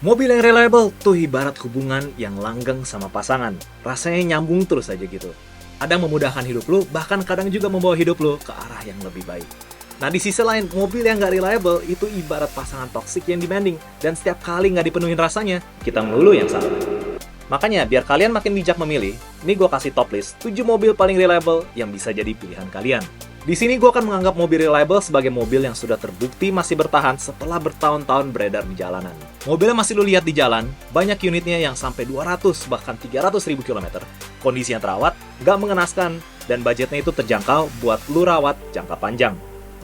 Mobil yang reliable tuh ibarat hubungan yang langgeng sama pasangan. Rasanya nyambung terus aja gitu. Kadang memudahkan hidup lu, bahkan kadang juga membawa hidup lu ke arah yang lebih baik. Nah di sisi lain, mobil yang nggak reliable itu ibarat pasangan toksik yang demanding. Dan setiap kali nggak dipenuhin rasanya, kita melulu yang salah. Makanya biar kalian makin bijak memilih, ini gue kasih top list 7 mobil paling reliable yang bisa jadi pilihan kalian. Di sini gue akan menganggap mobil reliable sebagai mobil yang sudah terbukti masih bertahan setelah bertahun-tahun beredar di jalanan. Mobilnya masih lu lihat di jalan, banyak unitnya yang sampai 200 bahkan 300 ribu kilometer. Kondisinya terawat, gak mengenaskan, dan budgetnya itu terjangkau buat lu rawat jangka panjang.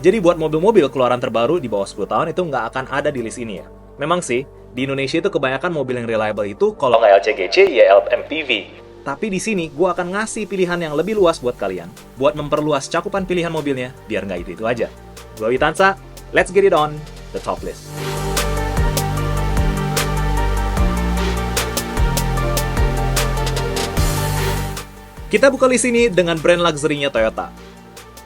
Jadi buat mobil-mobil keluaran terbaru di bawah 10 tahun itu nggak akan ada di list ini ya. Memang sih, di Indonesia itu kebanyakan mobil yang reliable itu kalau nggak LCGC ya MPV. Tapi di sini gue akan ngasih pilihan yang lebih luas buat kalian, buat memperluas cakupan pilihan mobilnya, biar nggak itu aja. Gue Witansa, let's get it on the top list. Kita buka list ini dengan brand luxury-nya Toyota.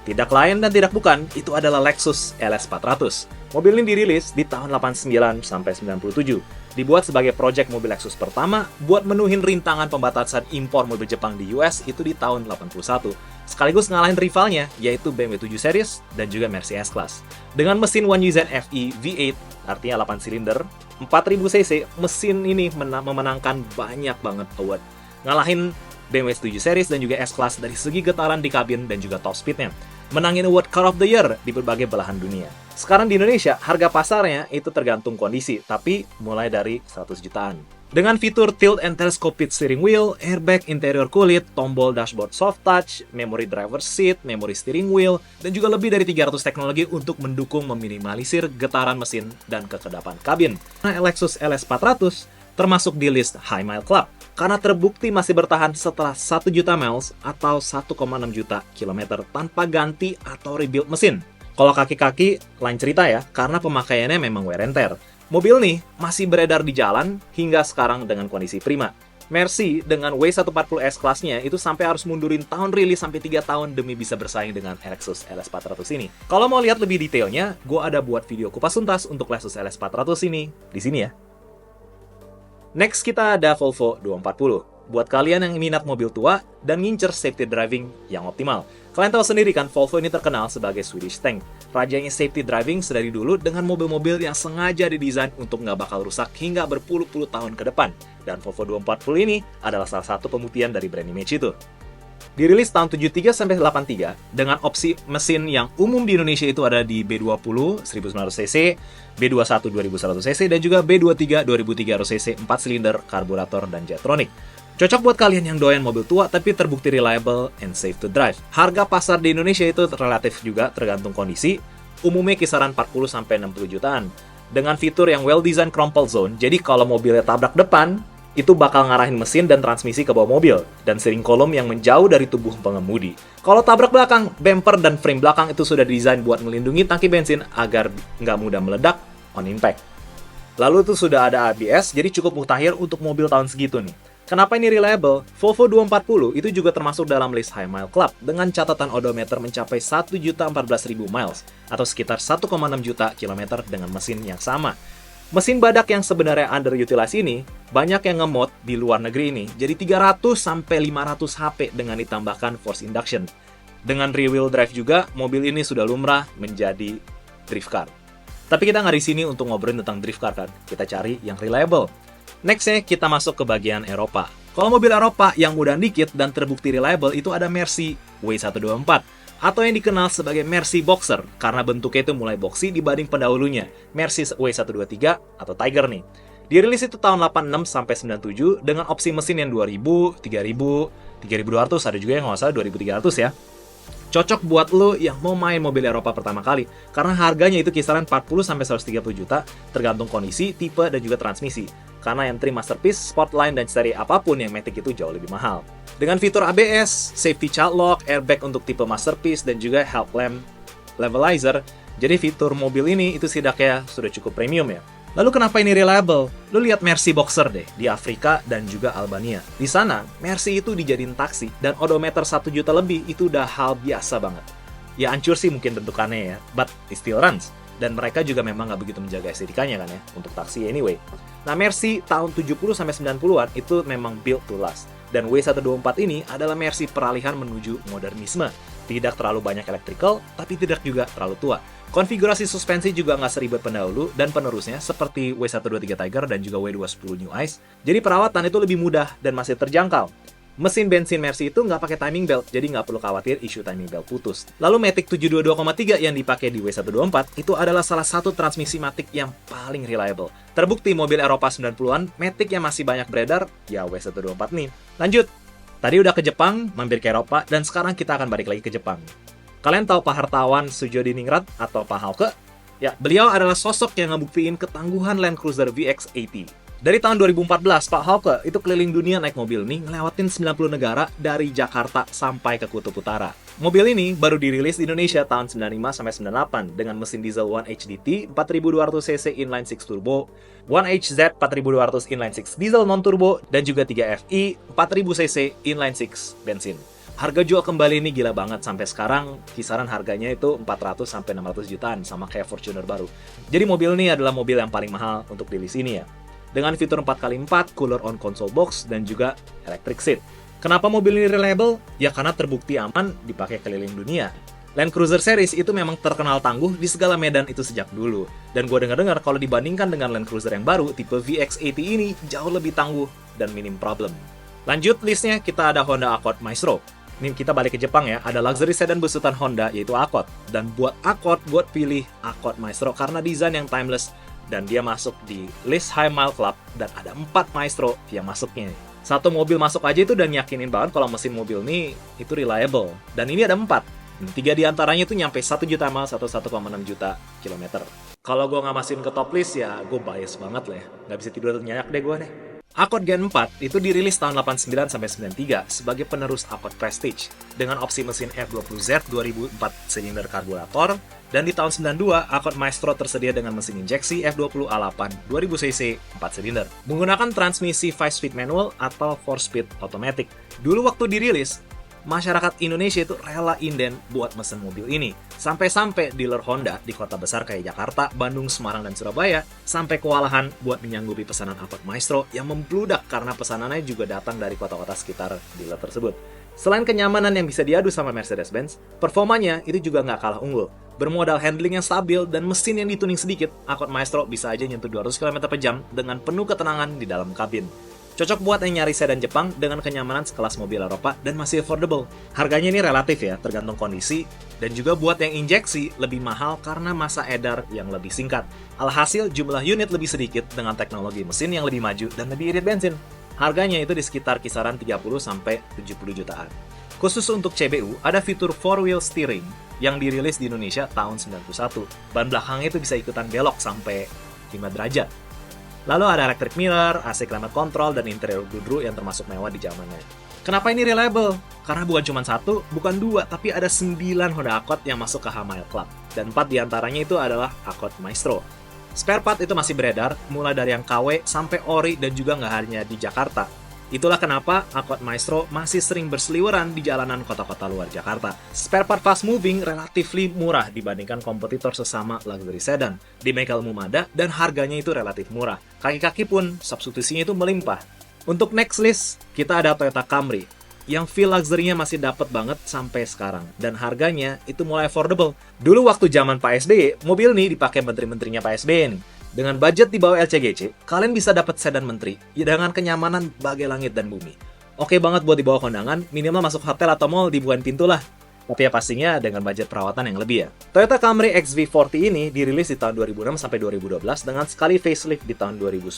Tidak lain dan tidak bukan, itu adalah Lexus LS400. Mobil ini dirilis di tahun 89 sampai 97. Dibuat sebagai proyek mobil Lexus pertama buat menuhin rintangan pembatasan impor mobil Jepang di US itu di tahun 81. Sekaligus ngalahin rivalnya, yaitu BMW 7 Series dan juga Mercy S-Class. Dengan mesin 1UZ FE V8, artinya 8 silinder, 4000 cc, mesin ini memenangkan banyak banget award. Ngalahin BMW 7 Series dan juga S-Class dari segi getaran di kabin dan juga top speednya. Menangin award Car of the Year di berbagai belahan dunia. Sekarang di Indonesia, harga pasarnya itu tergantung kondisi, tapi mulai dari 100 jutaan. Dengan fitur tilt and telescopic steering wheel, airbag interior kulit, tombol dashboard soft touch, memory driver seat, memory steering wheel, dan juga lebih dari 300 teknologi untuk mendukung meminimalisir getaran mesin dan kekedapan kabin. Nah, Lexus LS400 termasuk di list High Mile Club, karena terbukti masih bertahan setelah 1 juta miles atau 1,6 juta kilometer tanpa ganti atau rebuild mesin. Kalau kaki-kaki, lain cerita ya, karena pemakaiannya memang wear and tear. Mobil nih masih beredar di jalan hingga sekarang dengan kondisi prima. Mercy dengan W140 S-Class-nya itu sampai harus mundurin tahun rilis sampai 3 tahun demi bisa bersaing dengan Lexus LS400 ini. Kalau mau lihat lebih detailnya, gue ada buat video kupas tuntas untuk Lexus LS400 ini, di sini ya. Next kita ada Volvo 240. Buat kalian yang minat mobil tua dan ngincer safety driving yang optimal. Kalian tahu sendiri kan, Volvo ini terkenal sebagai Swedish Tank. Rajanya safety driving sedari dulu dengan mobil-mobil yang sengaja didesain untuk nggak bakal rusak hingga berpuluh-puluh tahun ke depan. Dan Volvo 240 ini adalah salah satu pembuktian dari brand image itu. Dirilis tahun 73 sampai 83 dengan opsi mesin yang umum di Indonesia itu ada di B20 1900 cc, B21 2100 cc dan juga B23 2300 cc 4 silinder, karburator dan jetronic. Cocok buat kalian yang doyan mobil tua tapi terbukti reliable and safe to drive. Harga pasar di Indonesia itu relatif juga tergantung kondisi, umumnya kisaran 40 sampai 60 jutaan. Dengan fitur yang well designed crumple zone, jadi kalau mobilnya tabrak depan, itu bakal ngarahin mesin dan transmisi ke bawah mobil, dan steering column yang menjauh dari tubuh pengemudi. Kalau tabrak belakang, bumper dan frame belakang itu sudah didesain buat melindungi tangki bensin agar nggak mudah meledak on impact. Lalu itu sudah ada ABS, jadi cukup mutakhir untuk mobil tahun segitu nih. Kenapa ini reliable? Volvo 240 itu juga termasuk dalam list High Mile Club dengan catatan odometer mencapai 1.014.000 miles atau sekitar 1,6 juta kilometer dengan mesin yang sama. Mesin badak yang sebenarnya underutilized ini, banyak yang nge-mod di luar negeri ini, jadi 300-500 HP dengan ditambahkan force induction. Dengan rear-wheel drive juga, mobil ini sudah lumrah menjadi drift car. Tapi kita nggak di sini untuk ngobrolin tentang drift car kan, kita cari yang reliable. Nextnya kita masuk ke bagian Eropa. Kalau mobil Eropa yang mudah dikit dan terbukti reliable itu ada Mercy W124. Atau yang dikenal sebagai Mercy Boxer, karena bentuknya itu mulai boxy dibanding pendahulunya, Mercy W123 atau Tiger nih. Dirilis itu tahun 86 sampai 97 dengan opsi mesin yang 2000, 3000, 3200, ada juga yang nggak salah 2300 ya. Cocok buat lo yang mau main mobil Eropa pertama kali, karena harganya itu kisaran 40 sampai 130 juta, tergantung kondisi, tipe, dan juga transmisi. Karena yang trim Masterpiece, Sportline, dan seri apapun yang Matic itu jauh lebih mahal. Dengan fitur ABS, safety child lock, airbag untuk tipe Masterpiece, dan juga head lamp levelizer, jadi fitur mobil ini itu setidaknya sudah cukup premium ya. Lalu kenapa ini reliable? Lu lihat Mercy Boxer deh, di Afrika dan juga Albania. Di sana, Mercy itu dijadiin taksi, dan odometer 1 juta lebih itu udah hal biasa banget. Ya hancur sih mungkin bentukannya ya, but it still runs. Dan mereka juga memang nggak begitu menjaga estetikanya kan ya, untuk taksi anyway. Nah, Mercy tahun 70-90-an itu memang built to last. Dan W124 ini adalah Mercy peralihan menuju modernisme. Tidak terlalu banyak electrical, tapi tidak juga terlalu tua. Konfigurasi suspensi juga nggak seribet pendahulu dan penerusnya seperti W123 Tiger dan juga W210 New Ice. Jadi perawatan itu lebih mudah dan masih terjangkau. Mesin bensin Mercy itu nggak pakai timing belt, jadi nggak perlu khawatir isu timing belt putus. Lalu Matic 722,3 yang dipakai di W124 itu adalah salah satu transmisi Matic yang paling reliable. Terbukti mobil Eropa 90-an, Matic yang masih banyak beredar, ya W124 nih. Lanjut, tadi udah ke Jepang, mampir ke Eropa, dan sekarang kita akan balik lagi ke Jepang. Kalian tahu Pak Hartawan Sujodiningrat atau Pak Hauke? Ya, beliau adalah sosok yang ngebuktiin ketangguhan Land Cruiser VX80. Dari tahun 2014, Pak Hauke itu keliling dunia naik mobil ini ngelewatin 90 negara dari Jakarta sampai ke Kutub Utara. Mobil ini baru dirilis di Indonesia tahun 95-98 dengan mesin diesel 1HDT 4200cc inline 6 turbo, 1HZ 4200 inline 6 diesel non-turbo, dan juga 3FI 4000cc inline 6 bensin. Harga jual kembali ini gila banget, sampai sekarang kisaran harganya itu 400-600 jutaan sama kayak Fortuner baru. Jadi mobil ini adalah mobil yang paling mahal untuk rilis ini ya. Dengan fitur 4x4, cooler on console box, dan juga electric seat. Kenapa mobil ini reliable? Ya karena terbukti aman dipakai keliling dunia. Land Cruiser Series itu memang terkenal tangguh di segala medan itu sejak dulu. Dan gue dengar-dengar kalau dibandingkan dengan Land Cruiser yang baru, tipe VX80 ini jauh lebih tangguh dan minim problem. Lanjut listnya, kita ada Honda Accord Maestro. Ini kita balik ke Jepang ya, ada luxury sedan besutan Honda yaitu Accord. Dan buat Accord, gue pilih Accord Maestro karena desain yang timeless, dan dia masuk di list High Mile Club, dan ada 4 Maestro yang masuknya. Satu mobil masuk aja itu udah nyakinin banget kalau mesin mobil ini itu reliable. Dan ini ada 4. 3 diantaranya itu nyampe 1 juta mile atau 1,6 juta kilometer. Kalau gue nggak masukin ke top list ya gue bias banget lah ya. Nggak bisa tidur nyenyak deh gue deh. Accord Gen 4 itu dirilis tahun 89-93 sebagai penerus Accord Prestige dengan opsi mesin F20Z 2004 silinder karburator, dan di tahun 92 Accord Maestro tersedia dengan mesin injeksi F20 A8 2000cc 4 silinder menggunakan transmisi 5-speed manual atau 4-speed automatic. Dulu waktu dirilis, masyarakat Indonesia itu rela inden buat mesen mobil ini. Sampai-sampai dealer Honda di kota besar kayak Jakarta, Bandung, Semarang, dan Surabaya sampai kewalahan buat menyanggupi pesanan Accord Maestro yang membludak karena pesanannya juga datang dari kota-kota sekitar dealer tersebut. Selain kenyamanan yang bisa diadu sama Mercedes-Benz, performanya itu juga nggak kalah unggul. Bermodal handling yang stabil dan mesin yang dituning sedikit, Accord Maestro bisa aja nyentuh 200 km/jam dengan penuh ketenangan di dalam kabin. Cocok buat yang nyari sedan Jepang dengan kenyamanan sekelas mobil Eropa dan masih affordable. Harganya ini relatif ya, tergantung kondisi. Dan juga buat yang injeksi lebih mahal karena masa edar yang lebih singkat. Alhasil jumlah unit lebih sedikit dengan teknologi mesin yang lebih maju dan lebih irit bensin. Harganya itu di sekitar kisaran 30-70 jutaan. Khusus untuk CBU, ada fitur 4-wheel steering yang dirilis di Indonesia tahun 91. Ban belakangnya itu bisa ikutan belok sampai 5 derajat. Lalu ada electric mirror, AC climate control, dan interior bludru yang termasuk mewah di zamannya. Kenapa ini reliable? Karena bukan cuma 1, bukan 2, tapi ada 9 Honda Accord yang masuk ke High Mile Club. Dan 4 diantaranya itu adalah Accord Maestro. Spare part itu masih beredar, mulai dari yang KW sampai ori dan juga nggak hanya di Jakarta. Itulah kenapa Accord Maestro masih sering berseliweran di jalanan kota-kota luar Jakarta. Spare part fast moving relatifly murah dibandingkan kompetitor sesama luxury sedan. Di bengkel umum ada, dan harganya itu relatif murah. Kaki-kaki pun substitusinya itu melimpah. Untuk next list, kita ada Toyota Camry, yang feel luxury-nya masih dapet banget sampai sekarang. Dan harganya itu mulai affordable. Dulu waktu zaman Pak SBY, mobil ini dipakai menteri-menterinya Pak SBY nih. Dengan budget di bawah LCGC, kalian bisa dapat sedan menteri dengan kenyamanan bagai langit dan bumi. Oke banget buat dibawa kondangan, minimal masuk hotel atau mall dibukain pintu lah. Tapi ya pastinya dengan budget perawatan yang lebih ya. Toyota Camry XV40 ini dirilis di tahun 2006 sampai 2012 dengan sekali facelift di tahun 2010.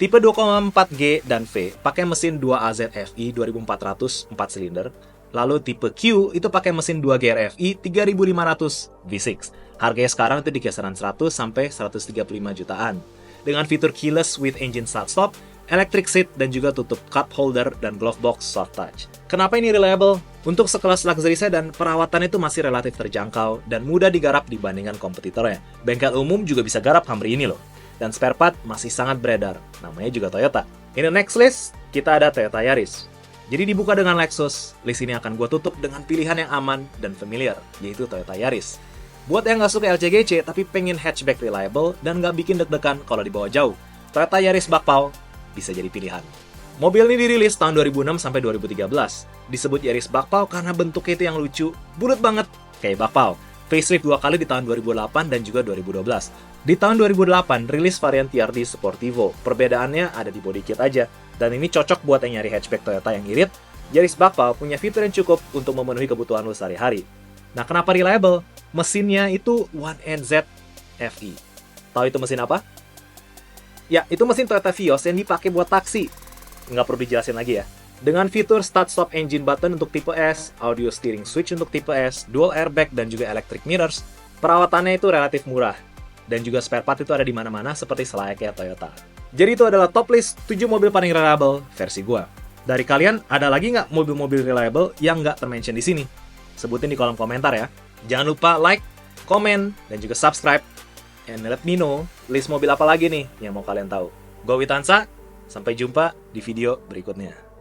Tipe 2,4G dan V pakai mesin 2AZ FI 2400 4 silinder. Lalu tipe Q itu pakai mesin 2GR FI 3500 V6. Harganya sekarang itu di kisaran 100 sampai 135 jutaan. Dengan fitur keyless with engine start-stop, electric seat, dan juga tutup cup holder dan glove box soft touch. Kenapa ini reliable? Untuk sekelas luxury sedan, perawatan itu masih relatif terjangkau dan mudah digarap dibandingkan kompetitornya. Bengkel umum juga bisa garap Camry ini loh. Dan spare part masih sangat beredar, namanya juga Toyota. In the next list, kita ada Toyota Yaris. Jadi dibuka dengan Lexus, list ini akan gue tutup dengan pilihan yang aman dan familiar, yaitu Toyota Yaris. Buat yang nggak suka LCGC tapi pengen hatchback reliable dan nggak bikin deg-degan kalau dibawa jauh, Toyota Yaris Bakpao bisa jadi pilihan. Mobil ini dirilis tahun 2006 sampai 2013. Disebut Yaris Bakpao karena bentuknya itu yang lucu, bulat banget kayak bakpao. Facelift 2 kali di tahun 2008 dan juga 2012. Di tahun 2008 rilis varian TRD Sportivo. Perbedaannya ada di body kit aja. Dan ini cocok buat yang nyari hatchback Toyota yang irit. Yaris Bakpao punya fitur yang cukup untuk memenuhi kebutuhan lo sehari-hari. Nah, kenapa reliable? Mesinnya itu 1NZ FE. Tahu itu mesin apa? Ya, itu mesin Toyota Vios yang dipakai buat taksi. Nggak perlu dijelasin lagi ya. Dengan fitur start-stop engine button untuk tipe S, audio steering switch untuk tipe S, dual airbag, dan juga electric mirrors, perawatannya itu relatif murah. Dan juga spare part itu ada di mana-mana seperti selayaknya Toyota. Jadi itu adalah top list 7 mobil paling reliable versi gua. Dari kalian, ada lagi nggak mobil-mobil reliable yang nggak termention di sini? Sebutin di kolom komentar ya. Jangan lupa like, komen, dan juga subscribe. And let me know list mobil apa lagi nih yang mau kalian tahu. Gua Witansa, sampai jumpa di video berikutnya.